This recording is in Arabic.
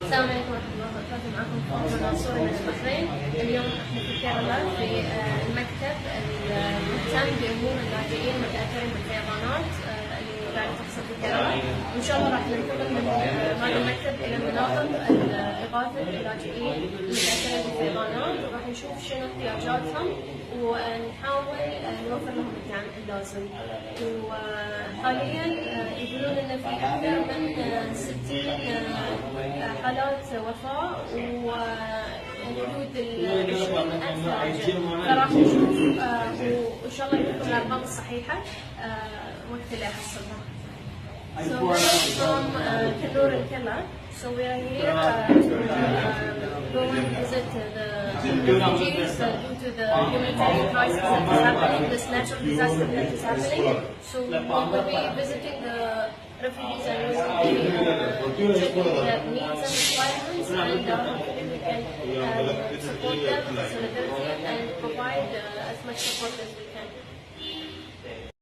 السلام عليكم ورحمة الله وبركاته. معكم فاطمة المنصوري من البحرين. اليوم احنا في كيرلا في المكتب المهتم بأمور اللاجئين والآثرين بالفيضانات اللي قاعد تحصل في كيرلا، وإن شاء الله راح ننتقل من هذا المكتب إلى مناطق الإغاثة باللاجئين والآثرين بالفيضانات، وراح نشوف شنو احتياجاتهم ونحاول نوفر لهم الدعم اللازم. وحاليا يقولون إن في أكثر من 60 حالات وفاة وحدود 20,000 لاجئ، فراح نشوف وإن شاء الله يكون الأرقام الصحيحة وقت اللي أحصلها. So we're from Kannur and Kerala. So we are here to go and visit the refugees due to the humanitarian crisis that is happening, this natural disaster that is happening. So we will be visiting the refugees and we will be checking their needs and requirements, and hopefully we can support them with solidarity and provide as much support as